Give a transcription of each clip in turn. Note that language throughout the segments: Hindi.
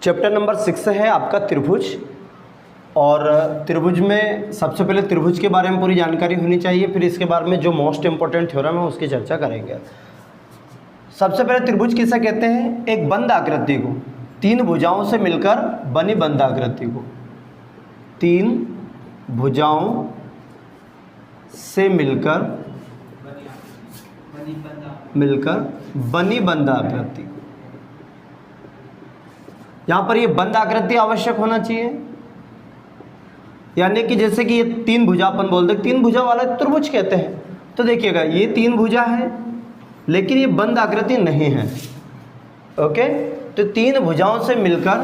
चैप्टर नंबर 6 है आपका त्रिभुज। और त्रिभुज में सबसे पहले त्रिभुज के बारे में पूरी जानकारी होनी चाहिए, फिर इसके बारे में जो मोस्ट इंपॉर्टेंट थ्योरम है उसकी चर्चा करेंगे। सबसे पहले त्रिभुज किसे कहते हैं? एक बंद आकृति को, तीन भुजाओं से मिलकर बनी बंद आकृति को, तीन भुजाओं से मिलकर बनी बंद आकृति। यहां पर ये बंद आकृति आवश्यक होना चाहिए, यानी कि जैसे कि ये तीन भुजा अपन बोलते हैं, तीन भुजा वाला त्रिभुज कहते हैं। तो देखिएगा ये तीन भुजा है लेकिन ये बंद आकृति नहीं है। ओके, तो तीन भुजाओं से मिलकर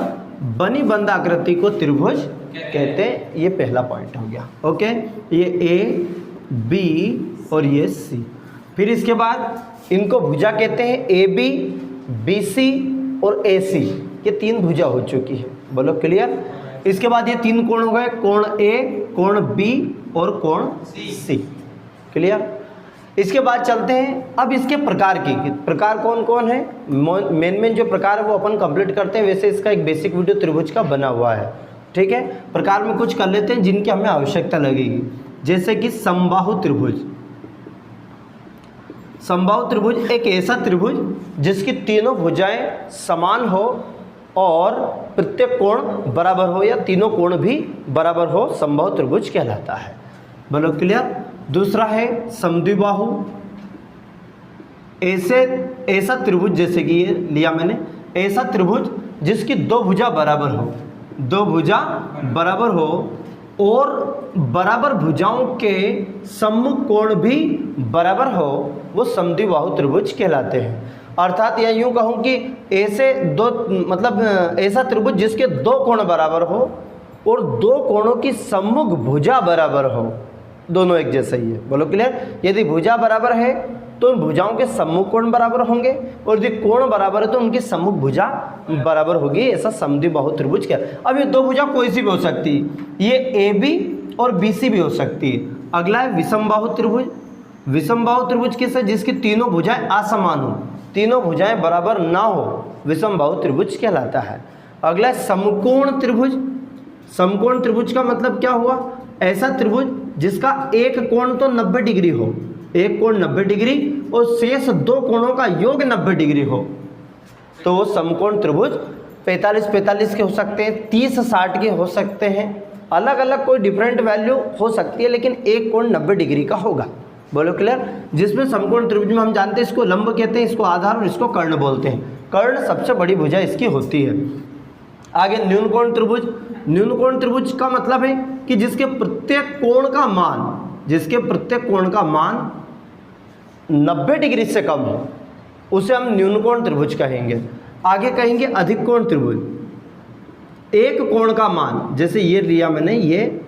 बनी बंद आकृति को त्रिभुज कहते हैं। ये पहला पॉइंट हो गया। ओके, ये ए बी और ये सी। फिर इसके बाद इनको भुजा कहते हैं ए बी, बी सी और ए सी। ये तीन भुजा हो चुकी है, बोलो क्लियर। इसके बाद ये तीन कोण हो गए, कोण ए, कोण बी और कोण सी। क्लियर। इसके बाद चलते हैं अब इसके प्रकार की, प्रकार कौन कौन है, मेन जो प्रकार है वो अपन कंप्लीट करते हैं। वैसे इसका एक बेसिक वीडियो त्रिभुज का बना हुआ है, ठीक है। प्रकार में कुछ कर लेते हैं जिनकी हमें आवश्यकता लगेगी, जैसे कि समबाहु त्रिभुज। समबाहु त्रिभुज एक ऐसा त्रिभुज जिसकी तीनों भुजाएं समान हो और प्रत्येक कोण बराबर हो या तीनों कोण भी बराबर हो, समबाहु त्रिभुज कहलाता है। बोलो क्लियर। दूसरा है समद्विबाहु, ऐसा त्रिभुज, जैसे कि ये लिया मैंने, ऐसा त्रिभुज जिसकी दो भुजा बराबर हो, दो भुजा बराबर हो और बराबर भुजाओं के सम्मुख कोण भी बराबर हो, वो समद्विबाहु त्रिभुज कहलाते हैं। अर्थात या यूं कहूं कि ऐसे दो, मतलब ऐसा त्रिभुज जिसके दो कोण बराबर हो और दो कोणों की सम्मुख भुजा बराबर हो, दोनों एक जैसा ही है। बोलो क्लियर। यदि भुजा बराबर है तो उन भुजाओं के सम्मुख कोण बराबर होंगे और यदि कोण बराबर है तो उनकी सम्मुख भुजा बराबर होगी, ऐसा समद्विबाहु त्रिभुज क्या। अब ये दो भुजा कोई सी भी हो सकती है, ये ए बी और बी सी भी हो सकती है। अगला है विषमबाहु त्रिभुज। विषमबाहु त्रिभुज किस है? जिसकी तीनों भुजाएं असमान हो, तीनों भुजाएं बराबर ना हो, विषमबाहु त्रिभुज कहलाता है। अगला है समकोण त्रिभुज। समकोण त्रिभुज का मतलब क्या हुआ? ऐसा त्रिभुज जिसका एक कोण तो 90 डिग्री हो, एक कोण 90 डिग्री और शेष दो कोणों का योग 90 डिग्री हो, तो वो समकोण त्रिभुज 45-45 के हो सकते हैं, 30-60 के हो सकते हैं, अलग अलग कोई डिफरेंट वैल्यू हो सकती है, लेकिन एक कोण 90 डिग्री का होगा। बोलो क्लियर। जिसमें समकोण त्रिभुज में हम जानते हैं इसको लंब कहते हैं, इसको आधार और इसको कर्ण बोलते हैं। कर्ण सबसे बड़ी भुजा इसकी होती है। आगे न्यूनकोण त्रिभुज। न्यूनकोण त्रिभुज का मतलब है कि जिसके प्रत्येक कोण का मान 90 डिग्री से कम हो, उसे हम न्यूनकोण त्रिभुज कहेंगे। आगे कहेंगे अधिक कोण त्रिभुज। एक कोण का मान, जैसे ये लिया मैंने, ये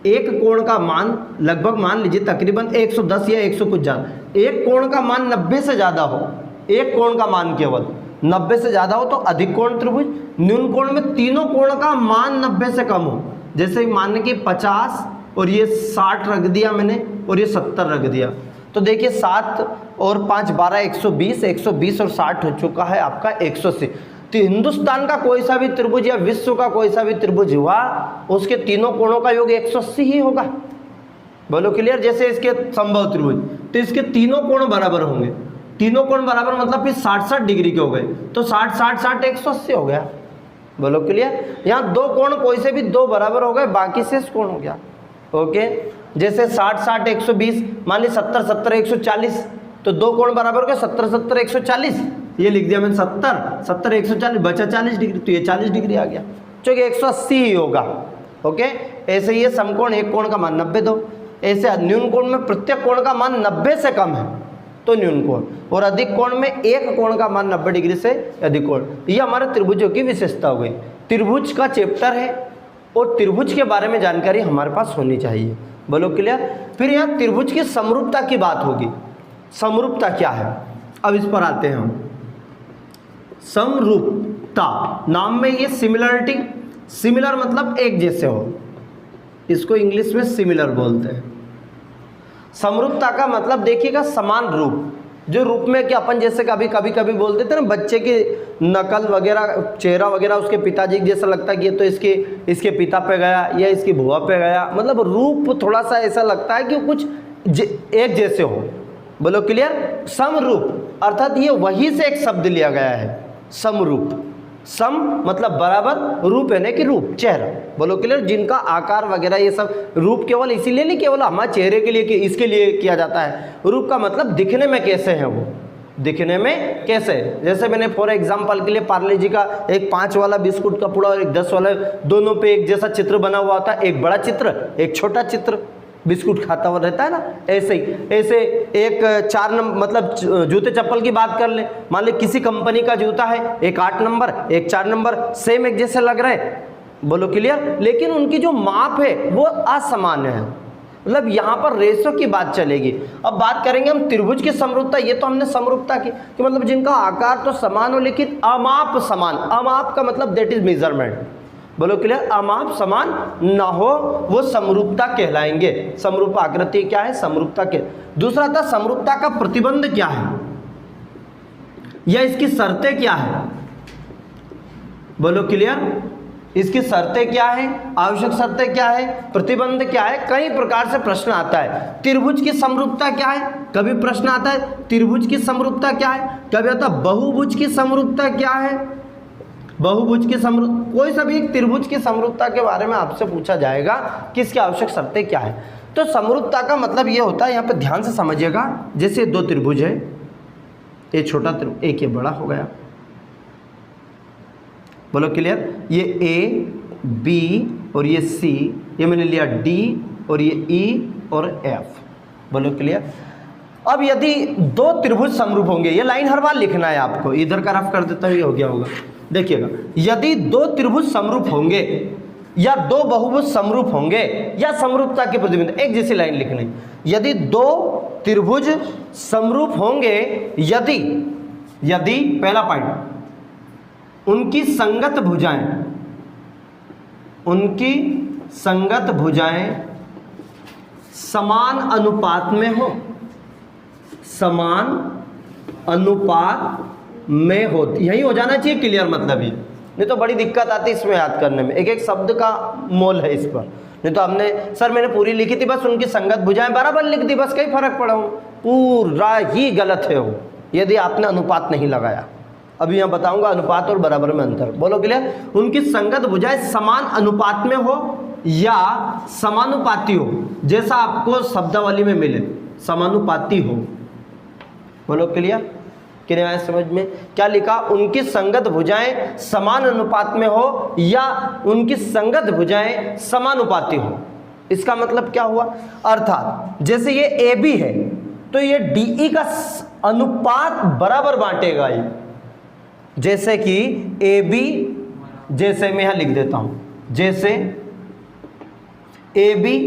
एक कोण का मान लगभग मान लीजिए तकरीबन 110 या 100 कुछ ज़्यादा, एक कोण का मान 90 से ज़्यादा हो, एक कोण का मान केवल 90 से ज़्यादा हो तो अधिक कोण त्रिभुज। न्यून कोण में तीनों कोण का मान 90 से कम हो, जैसे मानने कि 50 और ये 60 रख दिया मैंने और ये 70 रख दिया, तो देखिए 7 और 5 12 120, 120 और 60 हो चुका है आपका 180। तो हिंदुस्तान का कोई सा भी त्रिभुज या विश्व का कोई सा भी त्रिभुज हुआ, उसके तीनों कोणों का योग 180 ही होगा। बोलो क्लियर। जैसे इसके समबाहु त्रिभुज, तो इसके तीनों कोण बराबर होंगे, तीनों कोण बराबर मतलब फिर 60-60 डिग्री के हो गए, तो 60-60-60 180 हो गया। बोलो क्लियर। यहाँ दो कोण कोई से भी दो बराबर हो गए, बाकी शेष कोण हो गया। ओके, जैसे 60-60 120, मान ली 70-70 140, तो दो कोण बराबर हो गए, 70-70 140, ये लिख दिया मैंने 70-70 140, बचा 40 डिग्री, तो ये 40 डिग्री आ गया, क्योंकि 180 ही होगा। ओके, ऐसे ही समकोण एक कोण का मान 90 दो, ऐसे न्यून कोण में प्रत्येक कोण का मान 90 से कम है तो न्यून कोण, और अधिक कोण में एक कोण का मान 90 डिग्री से अधिक कोण। ये हमारे त्रिभुजों की विशेषता हो गई। त्रिभुज का चैप्टर है और त्रिभुज के बारे में जानकारी हमारे पास होनी चाहिए। बोलो क्लियर। फिर यहाँ त्रिभुज की समरूपता की बात होगी। समरूपता क्या है, अब इस पर आते हैं हम। समरूपता नाम में ये सिमिलरिटी, सिमिलर मतलब एक जैसे हो, इसको इंग्लिश में सिमिलर बोलते हैं। समरूपता का मतलब देखिएगा समान रूप, जो रूप में कि अपन जैसे कभी कभी बोल देते ना, बच्चे की नकल वगैरह, चेहरा वगैरह उसके पिताजी जैसा लगता है कि ये तो इसके पिता पे गया या इसकी बुआ पे गया, मतलब रूप थोड़ा सा ऐसा लगता है कि कुछ एक जैसे हो। बोलो क्लियर? समरूप अर्थात ये वही से एक शब्द लिया गया है, समरूप। सम मतलब बराबर, रूप है ना कि रूप, चेहरा। बोलो क्लियर? जिनका आकार वगैरह ये सब रूप केवल इसीलिए नहीं, केवल हमारे चेहरे के लिए कि इसके लिए किया जाता है। रूप का मतलब दिखने में कैसे है, वो दिखने में कैसे। जैसे मैंने फॉर एग्जांपल के लिए पार्ले जी का एक 5 वाला बिस्कुट का पुड़ा और एक 10 वाला, दोनों पे एक जैसा चित्र बना हुआ होता है, एक बड़ा चित्र एक छोटा चित्र, बिस्कुट खाता हुआ रहता है ना, ऐसे ही। ऐसे एक 4 नंबर मतलब जूते चप्पल की बात कर ले, मान ले किसी कंपनी का जूता है, एक 8 नंबर एक 4 नंबर, सेम एक जैसे लग रहे हैं। बोलो क्लियर? लेकिन उनकी जो माप है वो असामान्य है, मतलब यहाँ पर रेशो की बात चलेगी। अब बात करेंगे हम त्रिभुज की समरूपता। ये तो हमने समरूपता की कि मतलब जिनका आकार तो समान हो लेकिन अमाप समान। अमाप का मतलब दैट इज मेजरमेंट। बोलो क्लियर? अमाप समान ना हो वो समरूपता कहलाएंगे। समरूप आकृति क्या है? समरूपता के। दूसरा था समरूपता का प्रतिबंध क्या है या इसकी शर्तें क्या है। बोलो क्लियर? इसकी शर्तें क्या है, आवश्यक शर्तें क्या है, प्रतिबंध क्या है। कई प्रकार से प्रश्न आता है। त्रिभुज की समरूपता क्या है, कभी प्रश्न आता है त्रिभुज की समरूपता क्या है। कभी आता है बहुभुज की समरूपता क्या है, बहुभुज की समरूप, कोई सा भी एक त्रिभुज की समरूपता के बारे में आपसे पूछा जाएगा कि इसकी आवश्यक शर्तें क्या है। तो समरूपता का मतलब ये होता है, यहाँ पे ध्यान से समझिएगा, जैसे 2 त्रिभुज है, ये छोटा त्रिभुज एक ये बड़ा हो गया। बोलो क्लियर? ये ए बी और ये सी, ये मैंने लिया डी और ये ई और एफ। बोलो क्लियर? अब यदि 2 त्रिभुज समरूप होंगे, ये लाइन हर बार लिखना है आपको, इधर का रफ कर देता हूँ, ये हो गया होगा। देखिएगा, यदि 2 त्रिभुज समरूप होंगे या 2 बहुभुज समरूप होंगे या समरूपता के प्रतिबिंब, एक जैसी लाइन लिखनी। यदि 2 त्रिभुज समरूप होंगे, यदि पहला पॉइंट, उनकी संगत भुजाएं समान अनुपात में हो, समान अनुपात में होती, यही हो जाना चाहिए क्लियर। मतलब ये नहीं तो बड़ी दिक्कत आती है इसमें याद करने में, एक एक शब्द का मोल है इस पर। नहीं तो हमने सर मैंने पूरी लिखी थी, बस उनकी संगत भुजाएं बराबर लिख दी, बस कहीं फर्क पड़ा हो, पूरा ही गलत है वो, यदि आपने अनुपात नहीं लगाया। अभी यहाँ बताऊंगा अनुपात और बराबर में अंतर। बोलो क्लियर? उनकी संगत भुजाएं समान अनुपात में हो या समानुपाती हो, जैसा आपको शब्दावली में मिले, समानुपाती हो। बोलो क्लियर? कितने आए समझ में? क्या लिखा? उनकी संगत भुजाएं समान अनुपात में हो या उनकी संगत भुजाएं समानुपाती हो। इसका मतलब क्या हुआ? अर्थात जैसे ये ए बी है तो ये डी ई का अनुपात बराबर बांटेगा ये, जैसे कि ए बी, जैसे मैं यहां लिख देता हूं, जैसे ए बी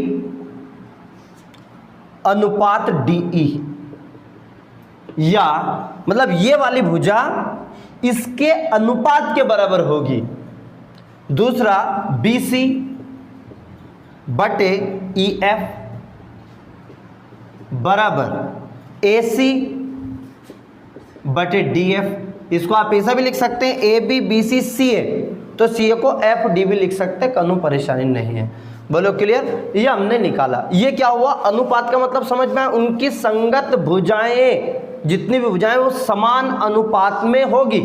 अनुपात डी ई, या मतलब ये वाली भुजा इसके अनुपात के बराबर होगी। दूसरा बी सी बटे ई एफ बराबर ए सी बटे डी एफ। इसको आप ऐसा भी लिख सकते हैं, ए बी बी सी सी ए, तो सी ए को एफ डी भी लिख सकते हैं, कोई परेशानी नहीं है। बोलो क्लियर? ये हमने निकाला। ये क्या हुआ? अनुपात का मतलब समझ में आया? उनकी संगत भुजाएं, जितनी भी भुजाएं वो समान अनुपात में होगी।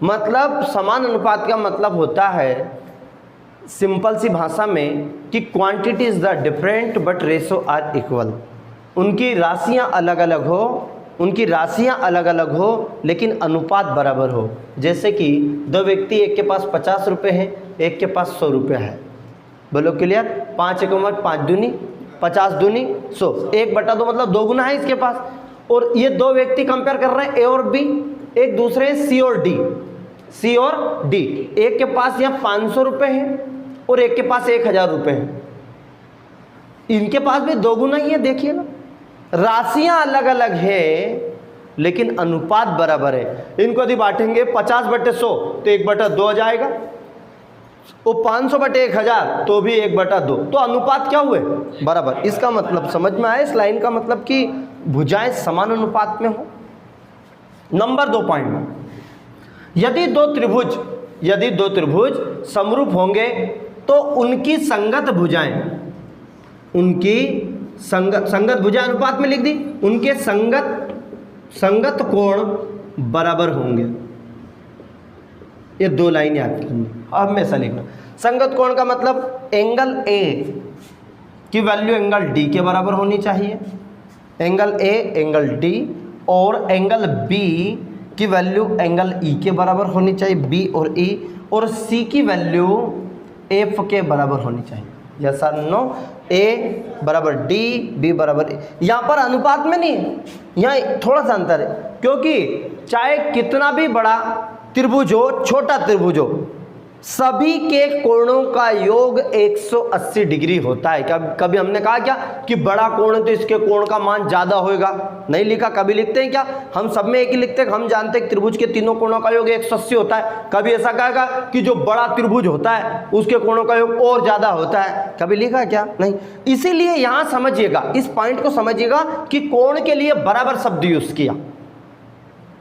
मतलब समान अनुपात का मतलब होता है सिंपल सी भाषा में कि quantity is the different but ratio are equal. उनकी राशियां अलग अलग हो, लेकिन अनुपात बराबर हो। जैसे कि 2 व्यक्ति, एक के पास 50 रुपये हैं, एक के पास 100 रुपये है। बोलो क्लियर? 5 एक 5 दूनी 50 दूनी 100, 1/2 मतलब 2 गुना है इसके पास। और ये 2 व्यक्ति कंपेयर कर रहे हैं, ए और बी, एक दूसरे सी और डी। एक के पास यहाँ 500 रुपये हैं और एक के पास 1000 रुपये हैं। इनके पास भी 2 गुना ही है। देखिएगा, राशियां अलग अलग है लेकिन अनुपात बराबर है। इनको यदि बांटेंगे 50/100 तो 1/2 आ जाएगा, और 500/1000 तो भी 1/2। तो अनुपात क्या हुए? बराबर। इसका मतलब समझ में आया इस लाइन का मतलब कि भुजाएं समान अनुपात में हो नंबर 2 पॉइंट, यदि दो त्रिभुज समरूप होंगे तो उनकी संगत भुजाएं, उनकी संगत भुजा अनुपात में लिख दी, उनके संगत कोण बराबर होंगे। ये 2 लाइन याद करनी, हमेशा लिखना। संगत कोण का मतलब एंगल ए की वैल्यू एंगल डी के बराबर होनी चाहिए, एंगल ए एंगल डी, और एंगल बी की वैल्यू एंगल ई के बराबर होनी चाहिए, बी और ई, और सी की वैल्यू एफ के बराबर होनी चाहिए। यस और नो? ए बराबर डी, बी बराबर ए। यहाँ पर अनुपात में नहीं है, यहाँ थोड़ा सा अंतर है, क्योंकि चाहे कितना भी बड़ा त्रिभुज हो, छोटा त्रिभुज हो, सभी के कोणों का योग 180 डिग्री होता है। कभी हमने कहा क्या कि बड़ा कोण है तो इसके कोण का मान ज़्यादा होगा? नहीं लिखा। कभी लिखते हैं क्या? हम सब में एक ही लिखते हैं। हम जानते हैं त्रिभुज के तीनों कोणों का योग 180 होता है। कभी ऐसा कहेगा कि जो बड़ा त्रिभुज होता है उसके कोणों का योग और ज़्यादा होता है? कभी लिखा क्या? नहीं। इसीलिए यहाँ समझिएगा, इस पॉइंट को समझिएगा कि कोण के लिए बराबर शब्द यूज किया।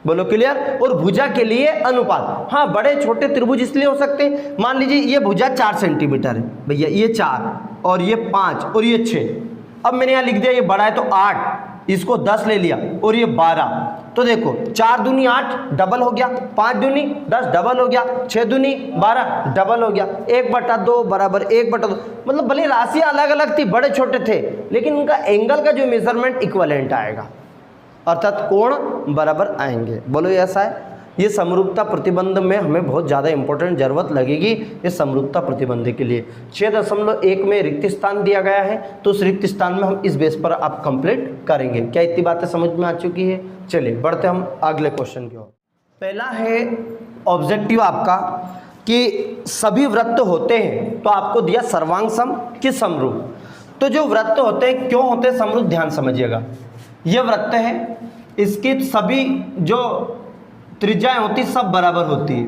बोलो क्लियर? और भुजा के लिए अनुपात। हाँ, बड़े छोटे त्रिभुज इसलिए हो सकते हैं, मान लीजिए ये भुजा 4 सेंटीमीटर है भैया, ये 4 और ये 5 और ये 6। अब मैंने यहाँ लिख दिया ये बड़ा है तो 8, इसको 10 ले लिया, और ये 12। तो देखो 4 दूनी 8 डबल हो गया, 5 दूनी 10 डबल हो गया, 6 दूनी 12 डबल हो गया, 1/2 बराबर 1/2। मतलब भले राशि अलग अलग थी, बड़े छोटे थे, लेकिन उनका एंगल का जो मेजरमेंट इक्विवेलेंट आएगा, अर्थात कोण बराबर आएंगे। बोलो ऐसा है? ये समरूपता प्रतिबंध में हमें बहुत ज़्यादा इंपॉर्टेंट जरूरत लगेगी इस समरूपता प्रतिबंध के लिए। 6.1 में रिक्त स्थान दिया गया है, तो उस रिक्त स्थान में हम इस बेस पर आप कंप्लीट करेंगे। क्या इतनी बातें समझ में आ चुकी है? चलिए बढ़ते हम अगले क्वेश्चन की ओर। पहला है ऑब्जेक्टिव आपका कि सभी वृत्त होते हैं, तो आपको दिया सर्वांग सम कि समरूप। तो जो वृत्त होते हैं क्यों होते हैं समरूप, ध्यान समझिएगा। ये वृत्त है, इसकी सभी जो त्रिज्याएं होती सब बराबर होती है।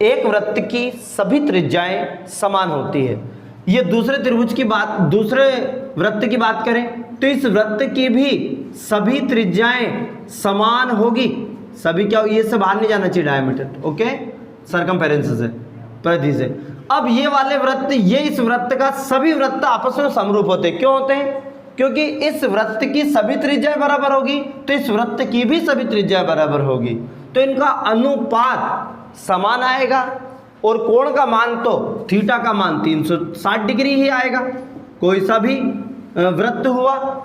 एक वृत्त की सभी त्रिज्याएं समान होती है। ये दूसरे वृत्त की बात करें तो इस वृत्त की भी सभी त्रिज्याएं समान होगी। सभी क्या, ये से बाहर नहीं जाना चाहिए डायमीटर, ओके, सरकमफेरेंस से, परिधि से। अब ये वाले वृत्त, ये इस वृत्त का सभी वृत्त आपस में समरूप होते हैं। क्यों होते हैं? क्योंकि इस वृत्त की सभी त्रिज्याएं बराबर होगी, तो इस वृत्त की भी सभी त्रिज्याएं बराबर होगी, तो इनका अनुपात समान आएगा। और कोण का मान तो थीटा का मान 360 डिग्री ही आएगा। कोई सा भी वृत्त हुआ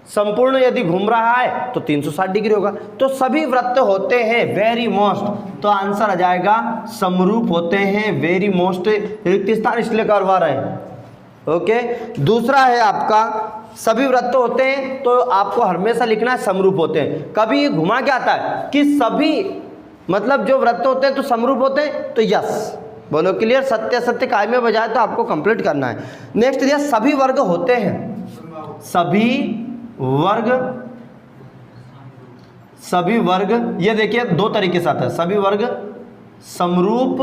संपूर्ण यदि घूम रहा है तो 360 डिग्री होगा। तो सभी वृत्त होते हैं वेरी मोस्ट, तो आंसर आ जाएगा समरूप होते हैं वेरी मोस्ट। रिक्त स्थान इसलिए करवा रहे हैं, ओके। दूसरा है आपका सभी वृत्त होते हैं, तो आपको हमेशा लिखना है समरूप होते हैं। कभी ये घुमा के आता है कि सभी मतलब जो वृत्त होते हैं तो समरूप होते हैं, तो यस। बोलो क्लियर? सत्य सत्य काय में बजाय तो आपको कंप्लीट करना है। नेक्स्ट दिया सभी वर्ग होते हैं, सभी वर्ग ये देखिए 2 तरीके से आता है, सभी वर्ग समरूप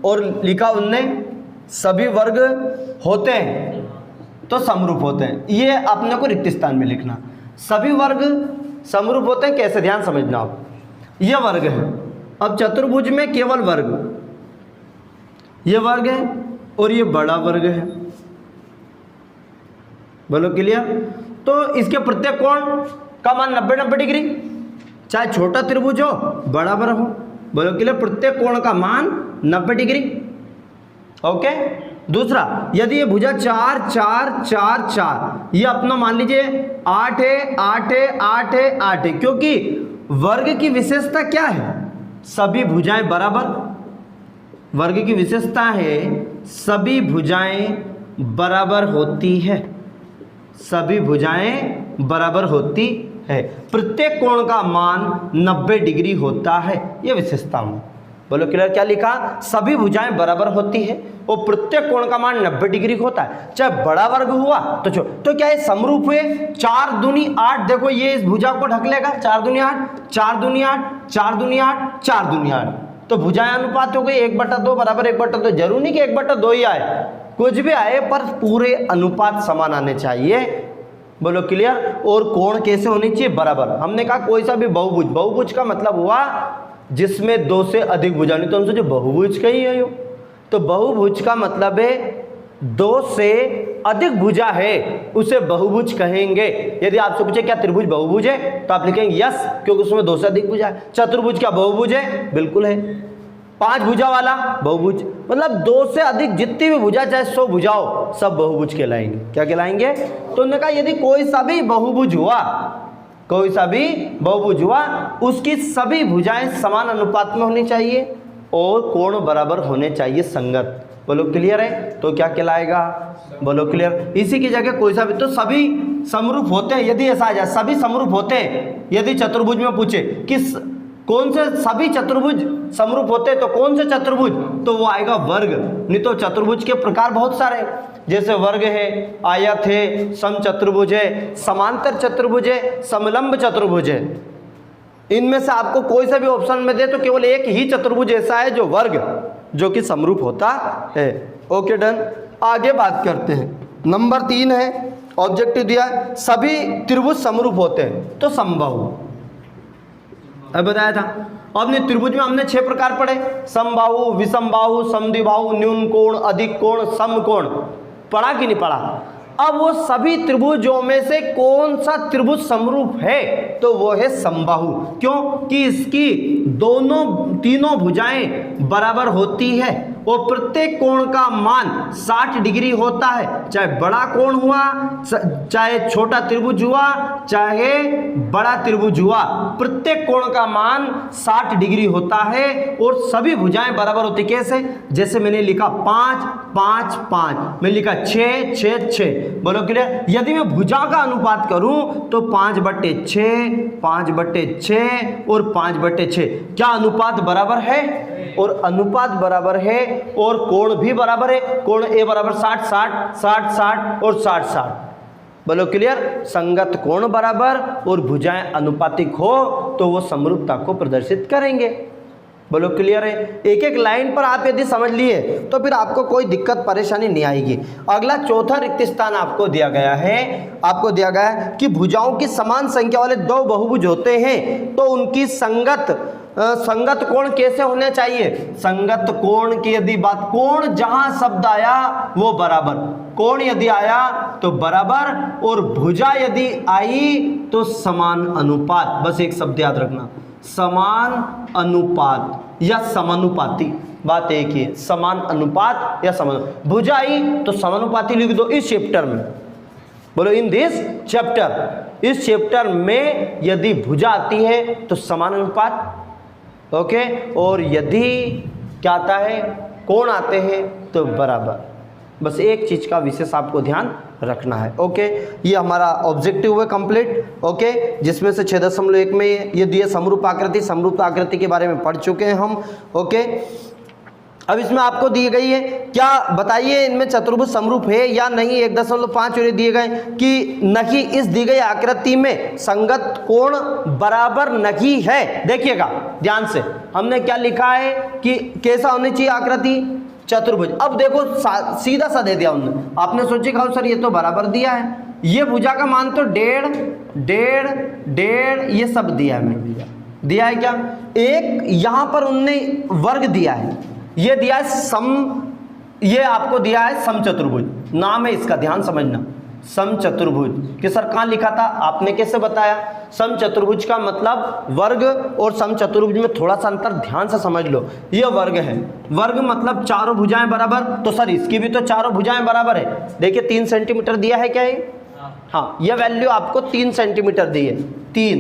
और लिखा उनने सभी वर्ग होते हैं तो समरूप होते हैं। ये अपने को रिक्त स्थान में लिखना। सभी वर्ग समरूप होते हैं कैसे, ध्यान समझना आप। ये वर्ग है, अब चतुर्भुज में केवल वर्ग, ये वर्ग है और ये बड़ा वर्ग है। बोलो क्लियर? तो इसके प्रत्येक कोण का मान 90-90 डिग्री, चाहे छोटा त्रिभुज हो बड़ा बड़ा हो। बोलो क्लियर? प्रत्येक कोण का मान 90 डिग्री, ओके। दूसरा, यदि ये भुजा 4 4 4 4, ये अपना मान लीजिए 8 है 8 है 8 है 8 है, क्योंकि वर्ग की विशेषता क्या है? सभी भुजाएं बराबर। वर्ग की विशेषता है सभी भुजाएं बराबर होती है, सभी भुजाएं बराबर होती है, प्रत्येक कोण का मान 90 डिग्री होता है, ये विशेषता में। बोलो क्लियर? क्या लिखा? सभी भुजाएं बराबर होती है और प्रत्येक कोण का मान 90 डिग्री होता है, चाहे बड़ा वर्ग हुआ तो क्या ये समरूप हुए? 4 दूनी 8, देखो ये इस भुजा को ढक लेगा, 4 दूनी 8 4 दूनी 8 4 दूनी 8 4 दूनी 8, तो भुजाएं अनुपात हो गई 1/2 बराबर 1/2। जरूरी नहीं कि 1/2 ही आए, कुछ भी आए पर पूरे अनुपात समान आने चाहिए। बोलो क्लियर। और कोण कैसे होनी चाहिए, बराबर। हमने कहा कोई सा भी बहुभुज, बहुभुज का मतलब हुआ जिसमें दो से अधिक भुजा, नहीं तो हम सोचे बहुभुज का ही है यो। तो बहुभुज का मतलब है दो से अधिक भुजा है, उसे बहुभुज कहेंगे। यदि आपसे पूछे क्या त्रिभुज बहुभुज है, तो आप लिखेंगे यस, क्योंकि उसमें दो से अधिक भुजा है। चतुर्भुज क्या बहुभुज है, बिल्कुल है। पांच भुजा वाला बहुभुज, मतलब दो से अधिक जितनी भी भुजा, चाहे 100 भुजाओ, सब बहुभुज कहलाएंगे। क्या कहलाएंगे? तो उन्होंने कहा यदि कोई सा भी बहुभुज हुआ, कोई सा भी बहुभुज हुआ, उसकी सभी भुजाएं समान अनुपात में होनी चाहिए और कोण बराबर होने चाहिए, संगत। बोलो क्लियर है? तो क्या कहलाएगा, बोलो क्लियर। इसी की जगह कोई सा भी, तो सभी समरूप होते हैं, यदि ऐसा आ जाए सभी समरूप होते हैं। यदि चतुर्भुज में पूछे कि कौन से सभी चतुर्भुज समरूप होते हैं, तो कौन से चतुर्भुज, तो वो आएगा वर्ग। नहीं तो चतुर्भुज के प्रकार बहुत सारे, जैसे वर्ग है, आयत है, समचतुर्भुज है, समांतर चतुर्भुज है, समलंब चतुर्भुज है। इनमें से आपको कोई सा भी ऑप्शन में दे तो केवल एक ही चतुर्भुज ऐसा है जो वर्ग, जो कि समरूप होता है। Okay done. आगे बात करते हैं। नंबर 3 है, ऑब्जेक्टिव दिया है, सभी त्रिभुज समरूप होते हैं, तो समबाहु। अब बताया था। अब त्रिभुज में हमने 6 प्रकार पढ़े, समबाहु, विषमबाहु, समद्विबाहु, न्यून कोण, अधिक कोण, समकोण। पढ़ा कि नहीं पढ़ा? अब वो सभी त्रिभुजों में से कौन सा त्रिभुज समरूप है, तो वो है समबाहु। क्यों? कि इसकी तीनों भुजाएं बराबर होती है और प्रत्येक कोण का मान 60 डिग्री होता है। चाहे बड़ा कोण हुआ, चाहे छोटा त्रिभुज हुआ, चाहे बड़ा त्रिभुज हुआ, प्रत्येक कोण का मान 60 डिग्री होता है और सभी भुजाएं बराबर होती। कैसे? जैसे मैंने लिखा 5 5 5, मैंने लिखा 6 6 6। बोलो क्लियर। यदि मैं भुजा का अनुपात करूं तो 5/6, 5/6 और 5/6। क्या अनुपात बराबर है? और अनुपात बराबर है और कोण भी बराबर है। कोण ए बराबर 60 60 60 60 और 60 60। बोलो क्लियर। संगत कोण बराबर और भुजाएं अनुपातिक हो तो वो समरूपता को प्रदर्शित करेंगे। बोलो क्लियर है। एक एक लाइन पर आप यदि समझ लिए तो फिर आपको कोई दिक्कत परेशानी नहीं आएगी। अगला चौथा रिक्त स्थान आपको दिया गया है, आपको दिया गया है कि भुजाओं की समान संख्या वाले दो बहुभुज होते हैं तो उनकी संगत कोण कैसे होने चाहिए। संगत कोण की यदि बात, कोण जहां शब्द आया वो बराबर, कोण यदि आया तो बराबर और भुजा यदि आई तो समान अनुपात। बस एक शब्द याद रखना, समान अनुपात या समानुपाती। बात एक ही है, समान अनुपात या समान। भुजा आई तो समानुपाती लिख दो इस चैप्टर में। बोलो इन दिस चैप्टर। इस चैप्टर में यदि भुजा आती है तो समान अनुपात, ओके। और यदि क्या आता है, कोण आते हैं तो बराबर। बस एक चीज का विशेष आपको ध्यान रखना है, ओके। ये हमारा ऑब्जेक्टिव है कंप्लीट, ओके, जिसमें से 6.1 में ये दिए समरूप आकृति। समरूप आकृति के बारे में पढ़ चुके हैं हम, ओके। अब इसमें आपको दी गई है, क्या बताइए इनमें चतुर्भुज समरूप है या नहीं। 1.5 और दिए गए कि नहीं इस दी गई आकृति में संगत कोण बराबर नहीं है। देखिएगा ध्यान से, हमने क्या लिखा है कि कैसा होनी चाहिए आकृति, चतुर्भुज। अब देखो सीधा सा दे दिया उन्होंने, आपने सोचे खाओ सर ये तो बराबर दिया है, ये भुजा का मान तो 1.5 1.5 1.5 ये सब दिया है। मैंने दिया है क्या, एक यहां पर उनने वर्ग दिया है, ये दिया है सम, ये आपको दिया है समचतुर्भुज। नाम है इसका, ध्यान समझना, समचतुर्भुज। कि सर कहाँ लिखा था, आपने कैसे बताया। समचतुर्भुज का मतलब वर्ग और समचतुर्भुज में थोड़ा सा अंतर ध्यान से समझ लो। ये वर्ग है, वर्ग मतलब चारों भुजाएं बराबर, तो सर इसकी भी तो चारों भुजाएं बराबर है। देखिए 3 सेंटीमीटर दिया है क्या ये, हाँ यह वैल्यू आपको 3 सेंटीमीटर दी है, 3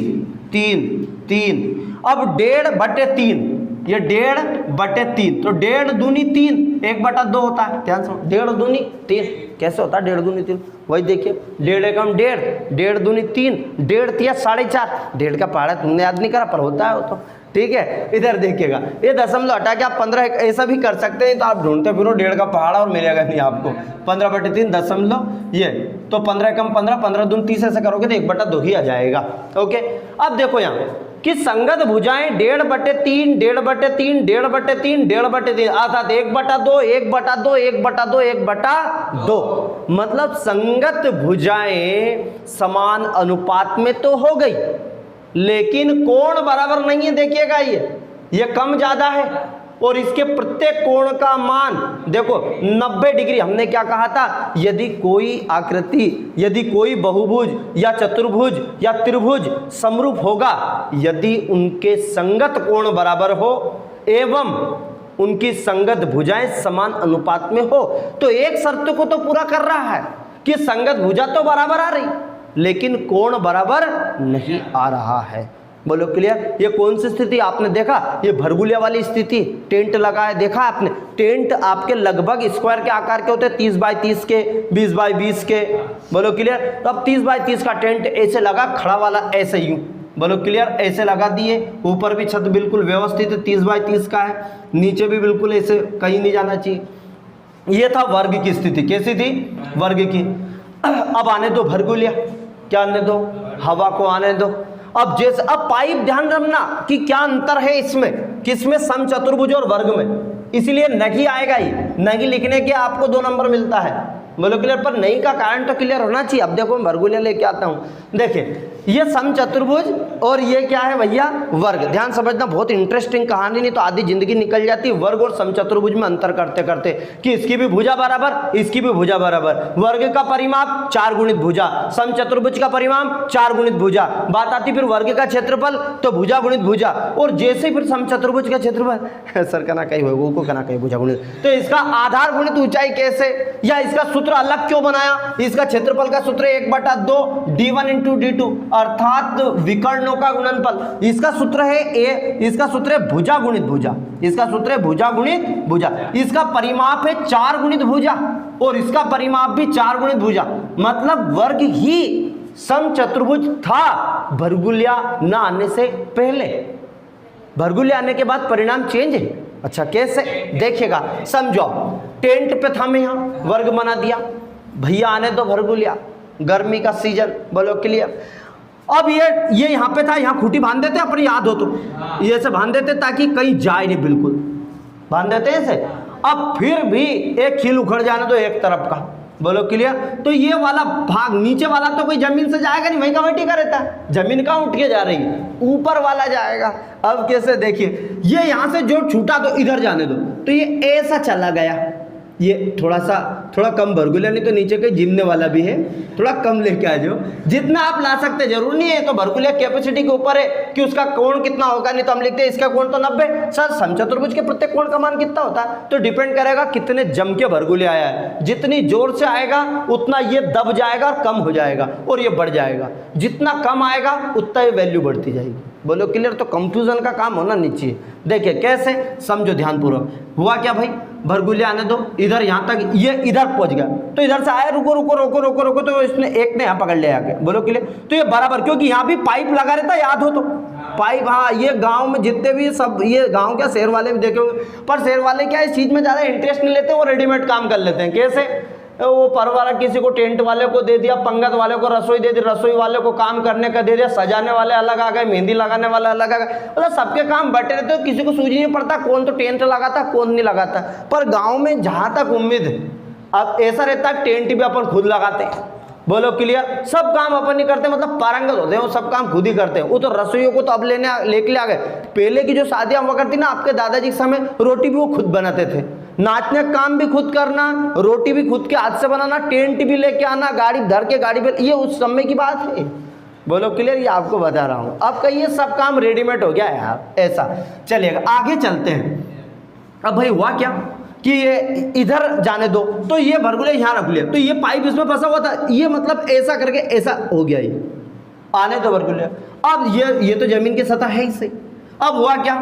3 3। अब 1.5/3, ये 1.5/3, तो 1.5 दूनी 3, 1/2 होता है। ध्यान से, 1.5 दूनी 3 कैसे होता है, 1.5 दूनी 3, वही देखिए 1.5 एकम 1.5, 1.5 दूनी 3, 1.5 तिया 4.5, 1.5 का पहाड़ा तुमने याद नहीं करा पर होता है वो तो, ठीक है। इधर देखिएगा, ये दशमलव हटा के आप 15 ऐसा भी कर सकते हैं, तो आप ढूंढते फिरो 1.5 का पहाड़ा और मिलेगा नहीं आपको। 15/3 दशमलव ये, तो 15 एकम 15, 15 दूनी 30 ऐसे करोगे तो 1/2 ही आ जाएगा, ओके। अब देखो यहाँ कि संगत भुजाएं 1/3, 1/3, 1/3, 1/3 अर्थात 1/2, 1/2, 1/2, 1/2, मतलब संगत भुजाएं समान अनुपात में तो हो गई, लेकिन कोण बराबर नहीं है। देखिएगा ये कम ज्यादा है और इसके प्रत्येक कोण का मान देखो 90 डिग्री। हमने क्या कहा था, यदि कोई आकृति, यदि कोई बहुभुज या चतुर्भुज या त्रिभुज समरूप होगा, यदि उनके संगत कोण बराबर हो एवं उनकी संगत भुजाएं समान अनुपात में हो, तो एक शर्त को तो पूरा कर रहा है कि संगत भुजा तो बराबर आ रही, लेकिन कोण बराबर नहीं आ रहा है। बोलो क्लियर। ये कौन सी स्थिति आपने देखा, ये भरगुलिया वाली स्थिति। टेंट लगाया, देखा आपने, टेंट आपके लगभग स्क्वायर के आकार के होते हैं, 30x30 के, 20x20 के। बोलो क्लियर। तो अब 30x30 का टेंट ऐसे लगा, खड़ा वाला ऐसे यूं, बोलो क्लियर, ऐसे लगा दिए। ऊपर भी छत बिल्कुल व्यवस्थित है, 30x30 का है, नीचे भी बिल्कुल ऐसे, कहीं नहीं जाना चाहिए। ये था वर्ग की स्थिति। कैसी थी, वर्ग की। अब आने दो भरगुलिया, क्या आने दो, हवा को आने दो। अब जैसे, अब पाइप ध्यान रखना कि क्या अंतर है इसमें, किसमें, समचतुर्भुज और वर्ग में। इसलिए नहीं आएगा ही, नहीं लिखने के आपको 2 नंबर मिलता है। बोलो क्लियर। पर नहीं का कारण तो क्लियर होना चाहिए। अब देखो मैं भरगुलिया लेके आता हूँ, देखिए ये समचतुर्भुज और ये क्या है भैया, वर्ग। ध्यान समझना, बहुत इंटरेस्टिंग कहानी, नहीं तो आधी जिंदगी निकल जाती है वर्ग और समचतुर्भुज में अंतर करते करते, कि इसकी भी भुजा बराबर, इसकी भी भुजा बराबर। वर्ग का परिमाप 4 गुणित भुजा, समचतुर्भुज का परिमाप 4 गुणित भुजा। बात आती फिर वर्ग का क्षेत्रफल, तो भुजा गुणित भुजा। और जैसे फिर समचतुर्भुज का क्षेत्रफल सर का ना कहीं हो, वो का ना कहीं भुजा गुणित, तो इसका आधार गुणित ऊंचाई कैसे, या इसका सूत्र अलग क्यों बनाया। इसका क्षेत्रफल का सूत्र 1/2 d1 × d2 अर्थात विकर्णों का गुणनफल। इसका सूत्र है a, इसका सूत्र है भुजा गुणित भुजा, इसका सूत्र है भुजा गुणित भुजा। इसका परिमाप है 4 गुणित भुजा और इसका परिमाप भी 4 गुणित भुजा। मतलब वर्ग ही समचतुर्भुज था भरगुलिया न आने से पहले। भरगुलिया आने के बाद परिणाम चेंज है। अच्छा कैसे, देखिएगा, समझो। टेंट पे था, मैं यहाँ वर्ग बना दिया, भैया आने दो भरगुलिया, गर्मी का सीजन, बोलो क्लियर। अब ये यहाँ पे था, यहाँ खूंटी बांध देते, अपनी याद हो तो ये ऐसे बांध देते ताकि कहीं जाए नहीं, बिल्कुल बांध देते ऐसे। अब फिर भी एक खील उखड़ जाने दो एक तरफ का, बोलो क्लियर। तो ये वाला भाग, नीचे वाला तो कोई जमीन से जाएगा नहीं, वहीं का वहीं टिका रहता है। जमीन कहाँ उठ के जा रही है, ऊपर वाला जाएगा। अब कैसे, देखिए ये यहाँ से जो छूटा तो इधर जाने दो, तो ये ऐसा चला गया। ये थोड़ा कम भरगुलिया, नहीं तो नीचे कहीं जिमने वाला भी है, थोड़ा कम लेके आ जाओ, जितना आप ला सकते, जरूर नहीं है। तो भरगुलिया कैपेसिटी के ऊपर है कि उसका कोण कितना होगा, नहीं तो हम लिखते हैं इसका कोण तो 90। सर समचतुर्भुज के प्रत्येक कोण का मान कितना होता है, तो डिपेंड करेगा कितने जम के भरगुलिया आया है। जितनी जोर से आएगा उतना ये दब जाएगा और कम हो जाएगा और ये बढ़ जाएगा। जितना कम आएगा उतना ये वैल्यू बढ़ती जाएगी। बोलो क्लियर। तो कंफ्यूजन का काम होना नहीं चाहिए। देखिए कैसे, समझो ध्यानपूर्वक। हुआ क्या भाई, भरगुलिया आने दो, इधर यहाँ तक, ये इधर पहुंच गया, तो इधर से आया, रुको रुको रुको रुको रुको, तो इसने एक ने यहाँ पकड़ लिया आके, बोलो क्लियर। तो ये बराबर, क्योंकि यहाँ भी पाइप लगा रहता, याद हो तो पाइप। हाँ, ये गांव में जितने भी सब, ये गांव क्या शहर वाले भी देखे होंगे, पर शहर वाले क्या इस चीज में ज्यादा इंटरेस्ट नहीं लेते, वो रेडीमेड काम कर लेते हैं। कैसे, वो परवारा किसी को टेंट वाले को दे दिया, पंगत वाले को रसोई दे दी, रसोई वाले को काम करने का दे दिया, सजाने वाले अलग आ गए, मेहंदी लगाने वाले अलग आ गए, मतलब सबके काम बटे रहते हो, किसी को सूझ नहीं पड़ता कौन तो टेंट लगाता कौन नहीं लगाता। पर गांव में जहां तक उम्मीद है, अब ऐसा रहता है टेंट भी अपन खुद लगाते हैं, बोलो क्लियर। सब काम अपन ही करते हैं, मतलब पारंगत होते हैं, वो सब काम खुद ही करते हैं। वो तो रसोइयों को तो अब लेके आ गए। पहले की जो शादियां हुआ करती ना आपके दादाजी के समय, रोटी भी वो खुद बनाते थे, नाचने का काम भी खुद करना, रोटी भी खुद के हाथ से बनाना, टेंट भी लेके आना, गाड़ी धर के गाड़ी पे, ये उस समय की बात है, बोलो क्लियर। ये आपको बता रहा हूँ। अब कहीं ये सब काम रेडीमेड हो गया है यार, ऐसा। चलिएगा आगे चलते हैं। अब भाई हुआ क्या कि ये इधर जाने दो, तो ये भरगुलिया यहाँ रख लिया, तो ये पाइप इसमें फंसा हुआ था, ये मतलब ऐसा करके ऐसा हो गया, ये आने दो भरगुलिया। अब ये तो जमीन की सतह है ही सही। अब हुआ क्या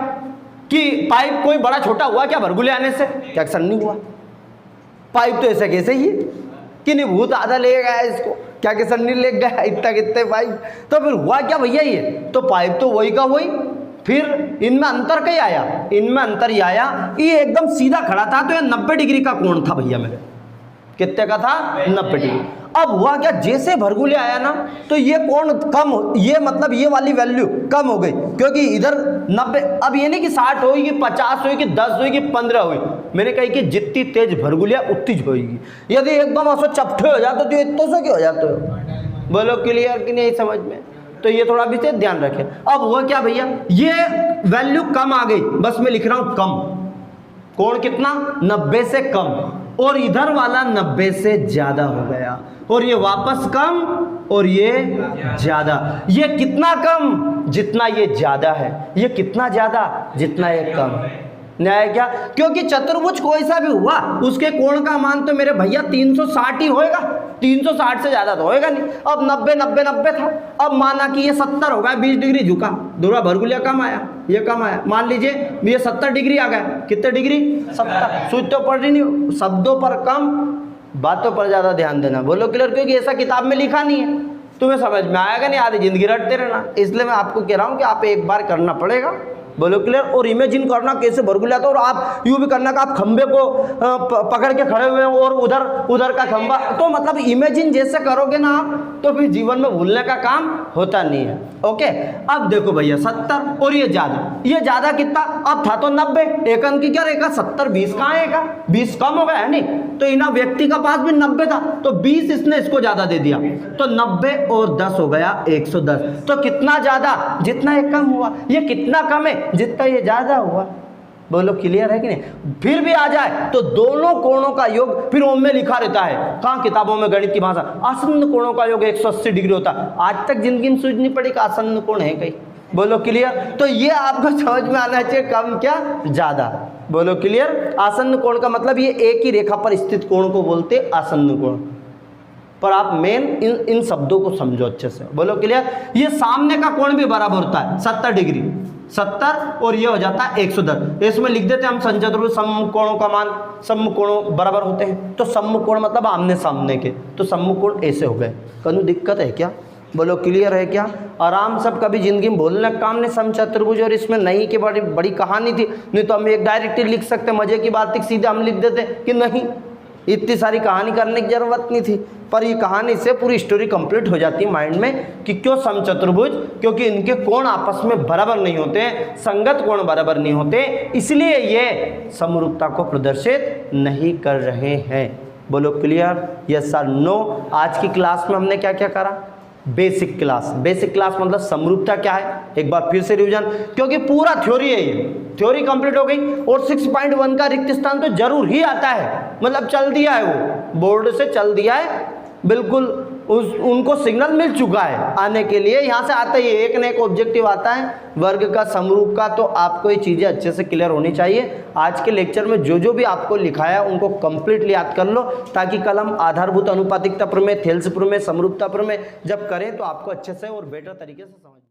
कि पाइप कोई बड़ा छोटा हुआ क्या भरगुलिया आने से, क्या अक्सर नहीं हुआ। पाइप तो ऐसे कैसे ही है कि नहीं, भूत आधा ले गया इसको, क्या कि सन्नी ले गया इतना कितने पाइप। तो फिर हुआ क्या भैया, ये तो पाइप तो वही का वही, फिर इनमें अंतर क्या आया, इनमें अंतर ये आया, ये एकदम सीधा खड़ा था तो ये 90 डिग्री का कोण था भैया मेरे, कितने का था, 90 डिग्री। अब हुआ क्या, जैसे भरगुले आया ना तो ये कोण कम, ये मतलब ये वाली वैल्यू कम हो गई, क्योंकि इधर 90, अब ये नहीं कि 60 होगी, 50 होगी, 10 होगी, 15 होगी, मैंने कही कि जितनी तेज भरगुलिया उतनी ज होगी। यदि एकदम ऐसे चपटे हो जाते तो इतने से क्यों हो जाते हो, बोलो क्लियर कि नहीं समझ में? तो ये थोड़ा भी से ध्यान रखें। अब हुआ क्या भैया, ये वैल्यू कम आ गई, बस मैं लिख रहा हूं कम, कोण कितना, 90 से कम, और इधर वाला 90 से ज्यादा हो गया, और ये वापस कम और ये ज्यादा। ये कितना कम, जितना ये ज्यादा है, ये कितना ज्यादा, जितना ये कम। न्याय क्या, क्योंकि चतुर्भुज कोई सा भी हुआ उसके कोण का मान तो मेरे भैया 360 ही होएगा, 360 से ज्यादा तो होएगा नहीं। अब 90 90 90 था, अब माना कि ये 70 हो गया, 20 डिग्री झुका, दूसरा भरगुलिया कम आया, ये कम आया, मान लीजिए ये 70 डिग्री आ गया, कितने डिग्री, 70। सूझ तो पढ़ रही नहीं, शब्दों पर कम बातों पर ज्यादा ध्यान देना, बोलो क्लियर, क्योंकि ऐसा किताब में लिखा नहीं है, तुम्हें समझ में आएगा नहीं, आधी जिंदगी रटते रहना। इसलिए मैं आपको कह रहा हूँ कि आप एक बार करना पड़ेगा, बोलो क्लियर। और इमेजिन करना कैसे भरगुलिया था, और आप यूं भी करना कि आप खंबे को पकड़ के खड़े हुए हैं और उधर का खंबा, तो मतलब इमेजिन जैसे करोगे ना आप, तो फिर जीवन में भूलने का काम होता नहीं है। ओके, अब देखो भैया 70 और ये ज्यादा कितना, अब था तो 90, एक अंक की क्या रहेगा 70, 20 कहाँ आएगा, 20 कम हो गया है नहीं, तो इना व्यक्ति का पास भी 90 था, तो 20 इसने इसको ज्यादा दे दिया, तो 90 और 10 हो गया 110। तो कितना ज्यादा, जितना ये कम हुआ, ये कितना कम है, जितना ये ज्यादा हुआ, बोलो क्लियर है कि नहीं। फिर भी आ जाए तो दोनों कोणों का योग फिर ओम में लिखा रहता है, कहाँ किताबों में गणित की भाषा, आसन्न कोणों का योग 180 डिग्री होता है। आज तक जिंदगी में सूझ नहीं पड़ी कि आसन्न कोण है कहीं, बोलो क्लियर। तो ये आपको समझ में आना चाहिए, कम क्या ज्यादा, बोलो क्लियर। आसन्न कोण का मतलब ये एक ही रेखा पर स्थित कोण को बोलते आसन्न कोण, पर आप मेन इन शब्दों को समझो अच्छे से, बोलो क्लियर। ये सामने का कोण भी बराबर होता है 70 डिग्री, 70 और ये हो जाता है 110। इसमें लिख देते हैं हम संचतुर्भुज समकोणों का मान, समकोण बराबर होते हैं, तो समकोण मतलब आमने सामने के, तो समकोण ऐसे हो गए। कहीं दिक्कत है क्या, बोलो क्लियर है क्या। आराम सब कभी जिंदगी में बोलने का काम नहीं, समचतुर्भुज और इसमें नहीं की बड़ी बड़ी कहानी थी, नहीं तो हम एक डायरेक्टली लिख सकते, मजे की बात थी, सीधे हम लिख देते कि नहीं, इतनी सारी कहानी करने की जरूरत नहीं थी। पर ये कहानी से पूरी स्टोरी कंप्लीट हो जाती है माइंड में कि क्यों समचतुर्भुज, क्योंकि इनके कोण आपस में बराबर नहीं होते, संगत कोण बराबर नहीं होते, इसलिए ये समरूपता को प्रदर्शित नहीं कर रहे हैं। बोलो क्लियर, यस सर नो। आज की क्लास में हमने क्या क्या करा, बेसिक क्लास मतलब समरूपता क्या है, एक बार फिर से रिवीजन, क्योंकि पूरा थ्योरी है, ये थ्योरी कंप्लीट हो गई। और 6.1 का रिक्त स्थान तो जरूर ही आता है, मतलब चल दिया है, वो बोर्ड से चल दिया है, बिल्कुल उनको सिग्नल मिल चुका है आने के लिए, यहाँ से आता ही एक न एक ऑब्जेक्टिव आता है वर्ग का, समरूप का। तो आपको ये चीज़ें अच्छे से क्लियर होनी चाहिए। आज के लेक्चर में जो भी आपको लिखाया उनको कंप्लीटली याद कर लो, ताकि कल हम आधारभूत अनुपातिकता प्रमेय, थेल्स प्रमेय, समरूपता प्रमेय जब करें तो आपको अच्छे से और बेटर तरीके से समझ